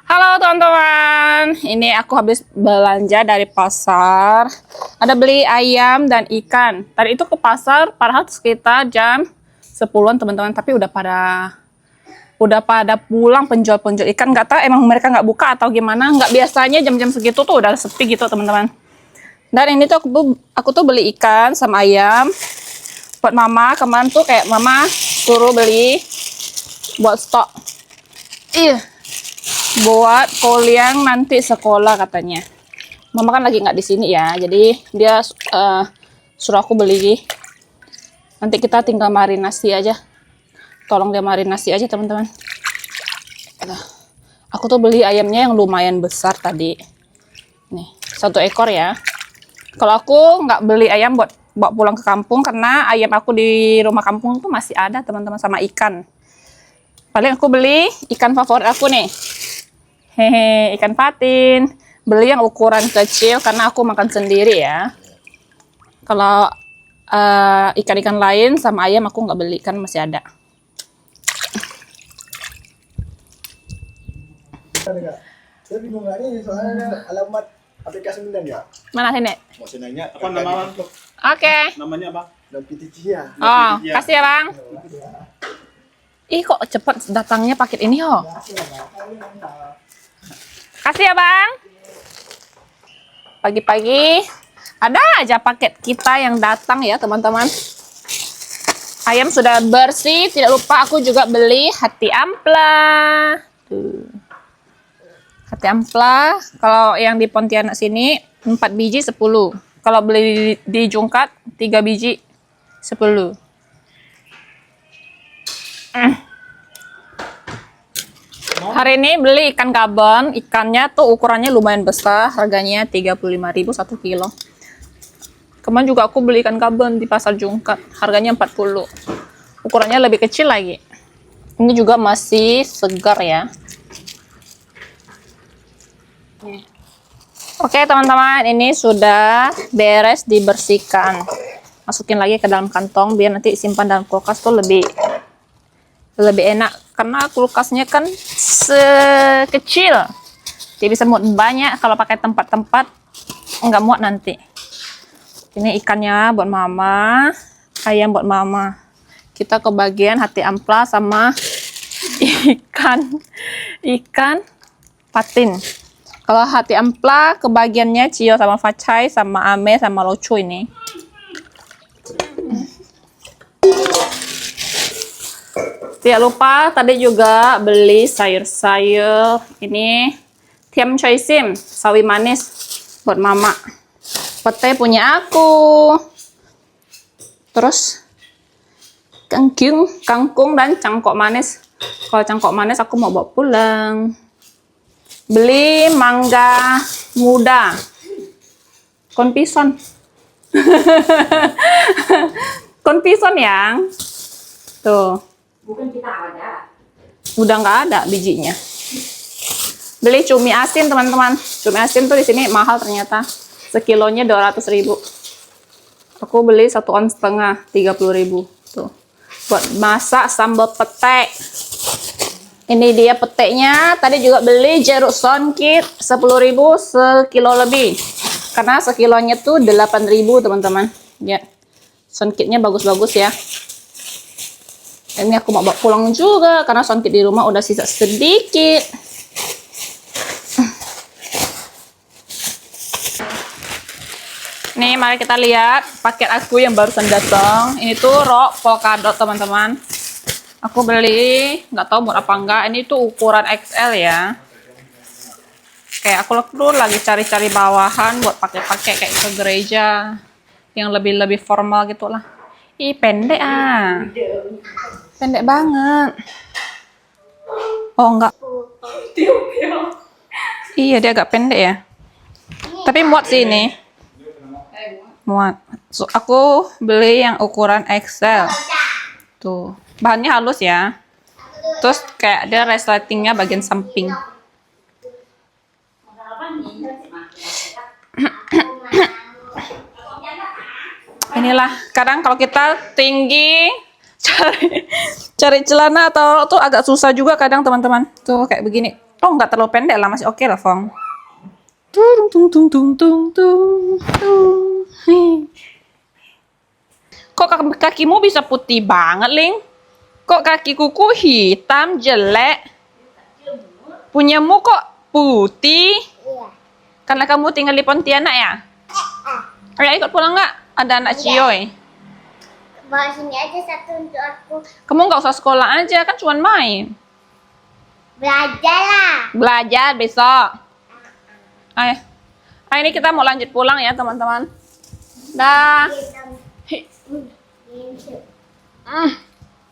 Halo teman-teman, ini aku habis belanja dari pasar. Ada beli ayam dan ikan. Tadi itu ke pasar, padahal sekitar jam 10-an teman-teman. Tapi udah pada pulang penjual-penjual ikan. Nggak tahu emang mereka nggak buka atau gimana. Nggak biasanya jam-jam segitu tuh udah sepi gitu teman-teman. Dan ini tuh aku tuh beli ikan sama ayam buat mama. Kemarin tuh kayak mama suruh beli buat stok. Iya. Buat Koliang nanti sekolah katanya. Mama kan lagi nggak di sini ya, jadi dia suruh aku beli. Nanti kita tinggal marinasi aja. Tolong dia marinasi aja teman-teman. Aku tuh beli ayamnya yang lumayan besar tadi. Nih, 1 ekor ya. Kalau aku nggak beli ayam buat bawa pulang ke kampung karena ayam aku di rumah kampung tuh masih ada teman-teman sama ikan. Paling aku beli ikan favorit aku nih. Hehe, ikan patin. Beli yang ukuran kecil karena aku makan sendiri ya. Kalau ikan-ikan lain sama ayam aku nggak beli kan masih ada. Saya bingung ini soalnya alamat aplikasi Mindan ya. Mana sini? Mau saya nanya Apa nama bang? Oke. Namanya apa? dan PTT ya. Oh, kasih ya bang. Ih kok cepet datangnya paket ini oh. Kasih ya bang. Pagi-pagi ada aja paket kita yang datang ya teman-teman. Ayam sudah bersih. Tidak lupa aku juga beli hati ampla. Tuh. Hati ampla. Kalau yang di Pontianak sini 4 biji 10. Kalau beli di Jungkat 3 biji 10. Hari ini beli ikan gaban, ikannya tuh ukurannya lumayan besar, harganya 35.000 1 kilo. Kemarin juga aku beli ikan gaban di pasar Jungkat, harganya 40. Ukurannya lebih kecil lagi. Ini juga masih segar ya. Oke teman-teman, ini sudah beres dibersihkan. Masukin lagi ke dalam kantong biar nanti simpan dalam kulkas tuh lebih enak karena kulkasnya kan sekecil, dia bisa muat banyak. Kalau pakai tempat-tempat nggak muat nanti. Ini ikannya buat mama, ayam buat mama. Kita kebagian hati ampla sama ikan patin. Kalau hati ampla kebagiannya Cio sama Facai sama Ame sama Locu ini. Tidak lupa tadi juga beli sayur-sayur. Ini tiam choy sim, sawi manis buat mama. Pete punya aku. Terus kangkung dan cangkok manis. Kalau cangkok manis aku mau bawa pulang. Beli mangga muda. Konpison. Konpison yang tuh. Bukan kita ada. Udah nggak ada bijinya. Beli cumi asin teman-teman. Cumi asin tuh di sini mahal ternyata. Sekilonya 200.000. Aku beli 1,5 on 30.000 tuh. Buat masak sambal petek. Ini dia peteknya. Tadi juga beli jeruk songkit 10.000 sekilo lebih. Karena sekilonya tuh 8.000 teman-teman. Ya. Songkitnya bagus-bagus ya. Ini aku mau bawa pulang juga karena songkit di rumah udah sisa sedikit. Nih mari kita lihat paket aku yang barusan datang. Ini tuh rok polkadot teman-teman. Aku beli, nggak tahu buat apa enggak. Ini tuh ukuran XL ya. Kayak aku tuh lagi cari-cari bawahan buat pakai-pakai kayak ke gereja yang lebih formal gitulah. Ih pendek ah. Pendek banget. Oh enggak. Iya dia agak pendek ya. Tapi muat sih ini. Muat. So, aku beli yang ukuran XL. Tuh. Bahannya halus ya. Terus kayak ada resletingnya bagian samping. Inilah kadang kalau kita tinggi cari celana atau tuh agak susah juga kadang teman-teman. Tuh kayak begini Oh, nggak terlalu pendek lah, masih oke lah, Fong. Tung tung tung tung tung tung tung. Kok kakimu bisa putih banget, Ling? Kok kaki kuku hitam jelek? Punyamu kok putih? Iya. Karena kamu tinggal di Pontianak ya? Ayo ikut pulang nggak? Ada anak Cioy. Bawa sini aja satu untuk aku. Kamu nggak usah sekolah aja, kan cuma main. Belajar lah. Belajar besok. Ayo. Ayo ini kita mau lanjut pulang ya teman-teman. Dah.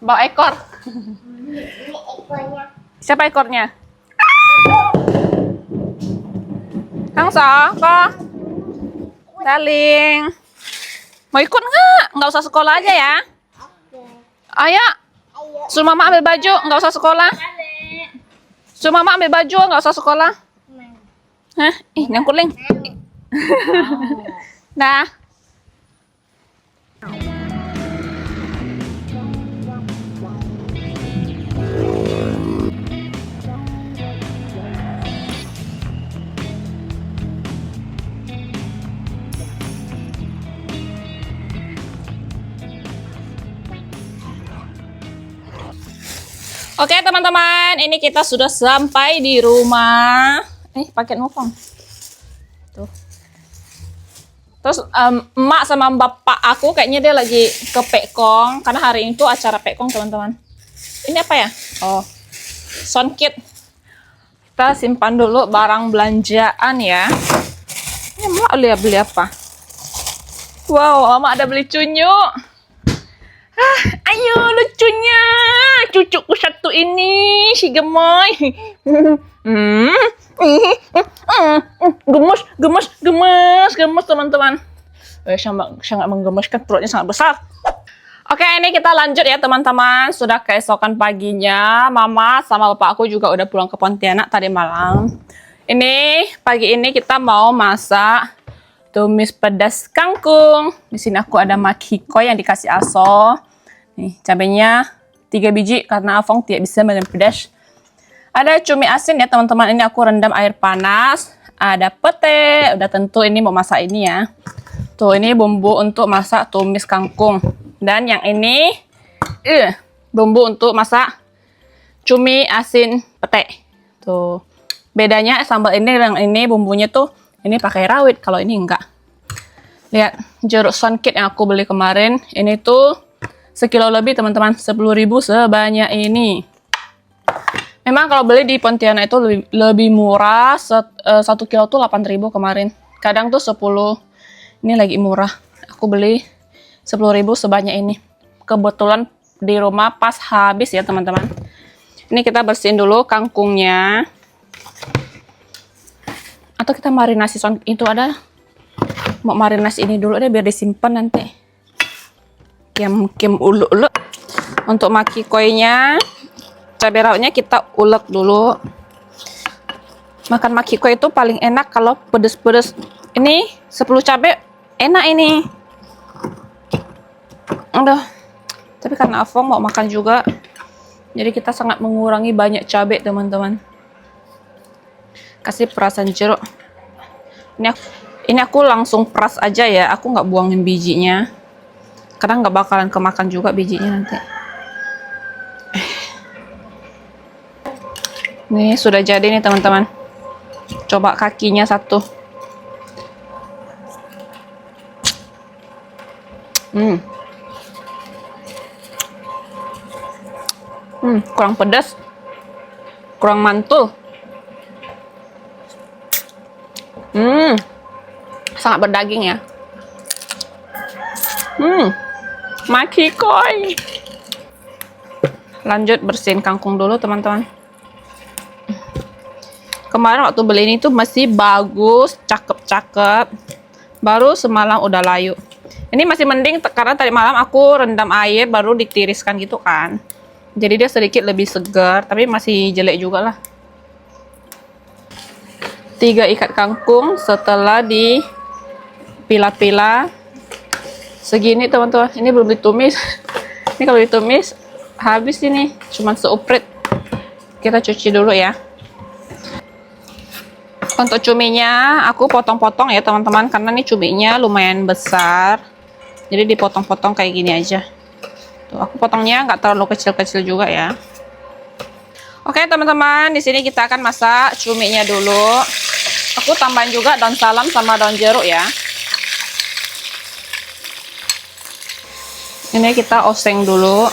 Bawa ekor. Ini ekornya. Siapa ekornya? Kang So, kok? Darling. Mau ikut nggak? Nggak usah sekolah aja ya. Oke. Ayo. Ayo. Suruh mama ambil baju, nggak usah sekolah. Suruh mama ambil baju, nggak usah sekolah. Hah? Ih, nyangkut, Ling. Dah. Oke teman-teman, ini kita sudah sampai di rumah. Paket Fong. Tuh. Terus emak sama bapak aku kayaknya dia lagi ke Pekong karena hari ini tuh acara Pekong teman-teman. Ini apa ya? Oh, sound kit. Kita simpan dulu barang belanjaan ya. Ini emak beli apa? Wow, emak ada beli cunyu. Ayo lucunya cucuku satu ini si gemoy. Gemes teman-teman. Sangat menggemaskan, perutnya sangat besar. Oke, ini kita lanjut ya teman-teman. Sudah keesokan paginya, mama sama bapak aku juga udah pulang ke Pontianak tadi malam. Ini pagi ini kita mau masak tumis pedas kangkung. Di sini aku ada makiko yang dikasih aso. Nih, cabenya 3 biji karena Afong tidak bisa makan pedas. Ada cumi asin ya teman-teman. Ini aku rendam air panas. Ada pete. Udah tentu ini mau masak ini ya. Tuh, ini bumbu untuk masak tumis kangkung. Dan yang ini bumbu untuk masak cumi asin pete. Tuh. Bedanya sambal ini dengan ini bumbunya tuh ini pakai rawit, kalau ini enggak. Lihat, jeruk sonkit yang aku beli kemarin. Ini tuh sekilo lebih teman-teman, 10.000 sebanyak ini. Memang kalau beli di Pontianak itu lebih murah. 1 kilo tuh 8.000 kemarin. Kadang tuh 10. Ini lagi murah. Aku beli 10.000 sebanyak ini. Kebetulan di rumah pas habis ya teman-teman. Ini kita bersihin dulu kangkungnya. Atau kita marinasi itu ada. Mau marinasi ini dulu deh biar disimpan nanti. Kem ulu-ulu. Untuk makikoynya, cabai rawitnya kita ulek dulu. Makan makiko itu paling enak kalau pedes-pedes. Ini 10 cabai enak ini. Aduh. Tapi karena Afong mau makan juga, jadi kita sangat mengurangi banyak cabai teman-teman. Kasih perasan jeruk. Ini aku langsung peras aja ya. Aku nggak buangin bijinya. Karena nggak bakalan kemakan juga bijinya nanti. Nih sudah jadi nih teman-teman. Coba kakinya satu. Kurang pedas. Kurang mantul. Sangat berdaging ya. Makikoi. Lanjut bersihin kangkung dulu teman-teman. Kemarin waktu beli ini tuh masih bagus, cakep-cakep. Baru semalam udah layu. Ini masih mending karena tadi malam aku rendam air baru ditiriskan gitu kan. Jadi dia sedikit lebih segar, tapi masih jelek juga lah. 3 ikat kangkung setelah dipilah-pilah segini teman-teman. Ini belum ditumis. Ini kalau ditumis habis ini, cuman seuprit. Kita cuci dulu ya. Untuk cuminya aku potong-potong ya teman-teman, karena ini cuminya lumayan besar. Jadi dipotong-potong kayak gini aja. Tuh, aku potongnya nggak terlalu kecil-kecil juga ya. Oke teman-teman, di sini kita akan masak cuminya dulu. Aku tambahin juga daun salam sama daun jeruk ya. Ini kita oseng dulu.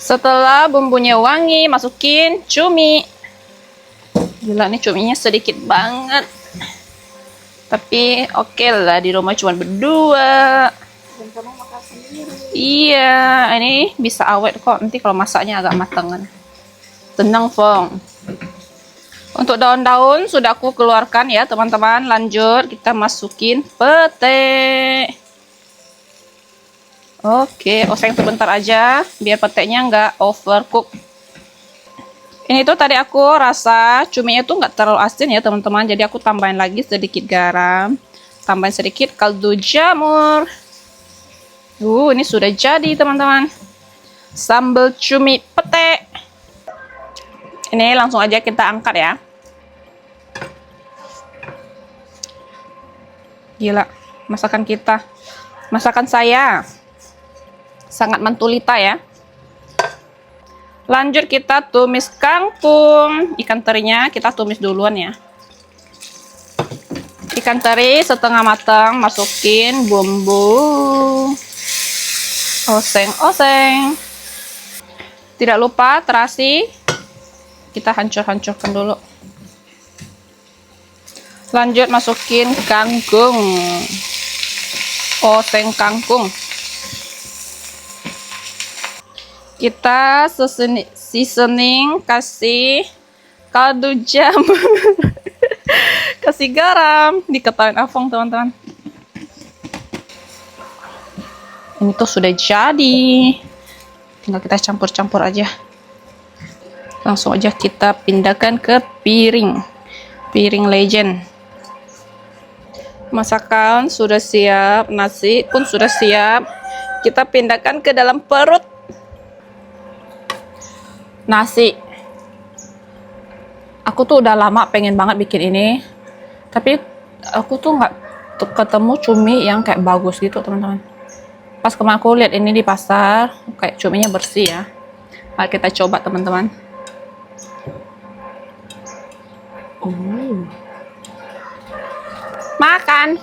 Setelah bumbunya wangi, masukin cumi. Gila nih cuminya sedikit banget. Tapi oke lah, di rumah cuma berdua. Dan kamu makan sendiri. Iya, ini bisa awet kok. Nanti kalau masaknya agak matangan. Tenang, Fong. Untuk daun-daun sudah aku keluarkan ya, teman-teman. Lanjut, kita masukin pete. Oke, oseng sebentar aja, biar petenya nggak overcook. Ini tuh tadi aku rasa cuminya tuh nggak terlalu asin ya, teman-teman. Jadi aku tambahin lagi sedikit garam. Tambahin sedikit kaldu jamur. Ini sudah jadi, teman-teman. Sambal cumi pete. Ini langsung aja kita angkat ya. Gila, masakan kita. Masakan saya. Sangat mantulita ya. Lanjut kita tumis kangkung. Ikan terinya kita tumis duluan ya. Ikan teri setengah matang, masukin bumbu. Oseng-oseng. Tidak lupa terasi. Kita hancur-hancurkan dulu. Lanjut masukin kangkung. Oseng kangkung. Kita seasoning, kasih kaldu jamur. Kasih garam. Diketahui Afong, teman-teman. Ini tuh sudah jadi. Tinggal kita campur-campur aja. Langsung aja kita pindahkan ke piring. Piring legend. Masakan sudah siap, nasi pun sudah siap. Kita pindahkan ke dalam perut. Nasi. Aku tuh udah lama pengen banget bikin ini. Tapi aku tuh nggak ketemu cumi yang kayak bagus gitu, teman-teman. Pas kemarin aku lihat ini di pasar, kayak cuminya bersih ya. Mari kita coba, teman-teman. Makan.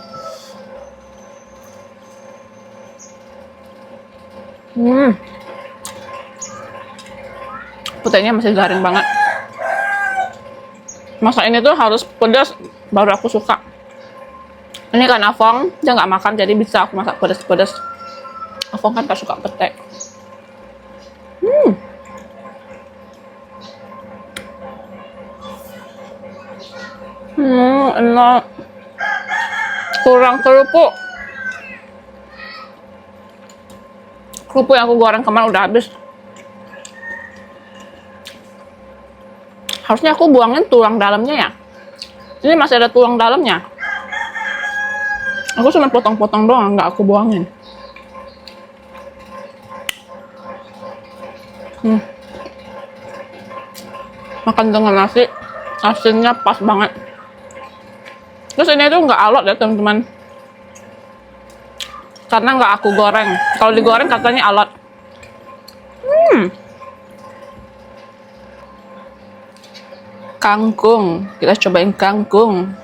Putihnya masih garing banget. Masak ini tuh harus pedas baru aku suka. Ini kan Afong, dia nggak makan jadi bisa aku masak pedas-pedas. Afong kan gak suka pete. Enak. Kurang kerupuk. Kerupuk yang aku goreng kemarin udah habis. Harusnya aku buangin tulang dalamnya ya. Ini masih ada tulang dalamnya. Aku cuma potong-potong doang, nggak aku buangin. Makan dengan nasi, asinnya pas banget. Terus ini tuh nggak alot ya, teman-teman. Karena nggak aku goreng. Kalau digoreng katanya alot. Kangkung, kita cobain kangkung.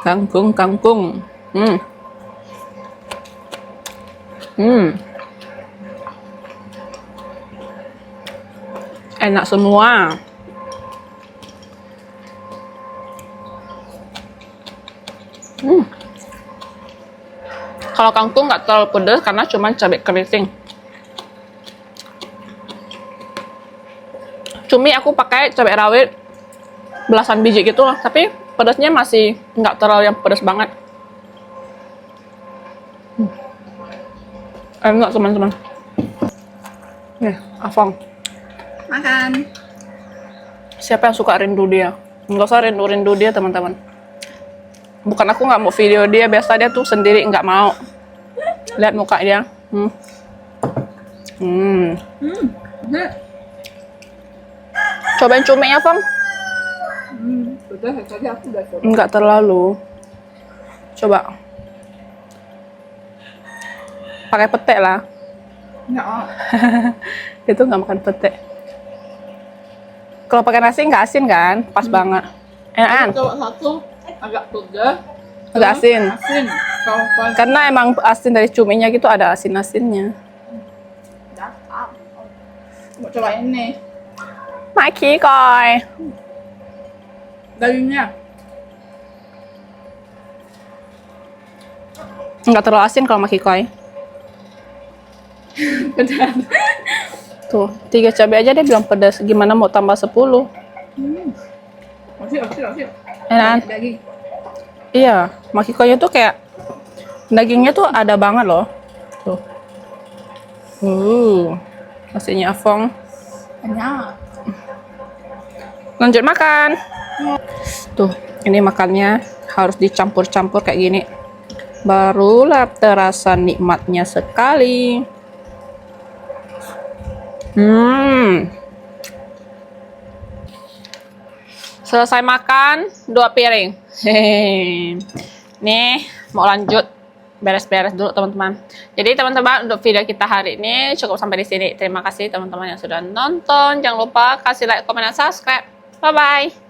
Kangkung. Enak semua. Kalau kangkung nggak terlalu pedas karena cuma cabai keriting. Cumi aku pakai cabai rawit belasan biji gitu loh, tapi pedasnya masih nggak terlalu yang pedas banget. Enak, teman-teman. Nih, Afong. Makan. Siapa yang suka rindu dia? Nggak usah rindu dia, teman-teman. Bukan aku nggak mau video dia, biasa dia tuh sendiri nggak mau. Lihat muka dia. Cobain cumi-nya, Fong. Sudah, tadi aku udah coba. Enggak terlalu. Coba. Pakai pete lah. Enggak, oh. Itu nggak makan pete. Kalau pakai nasi nggak asin kan? Pas banget. Enakan? Kalau satu agak pedas. Agak asin. Asin. Kalau pas Karena emang asin dari cuminya gitu ada asin-asinnya. datang. Mau coba ini. Maki koi. Dagingnya. Nggak terlalu asin kalau maki koi. Pedas. Tuh, 3 cabai aja dia bilang pedas. Gimana mau tambah 10? Masih. Enakan? Daging. Iya, maki koi tuh kayak dagingnya tuh ada banget loh. Tuh. Nasinya Afong. Enak. Lanjut makan. Tuh, ini makannya harus dicampur-campur kayak gini. Barulah terasa nikmatnya sekali. Selesai makan, 2 piring. Hehehe. Nih, mau lanjut beres-beres dulu teman-teman. Jadi teman-teman, untuk video kita hari ini cukup sampai di sini. Terima kasih teman-teman yang sudah nonton. Jangan lupa kasih like, komen, dan subscribe. Bye-bye.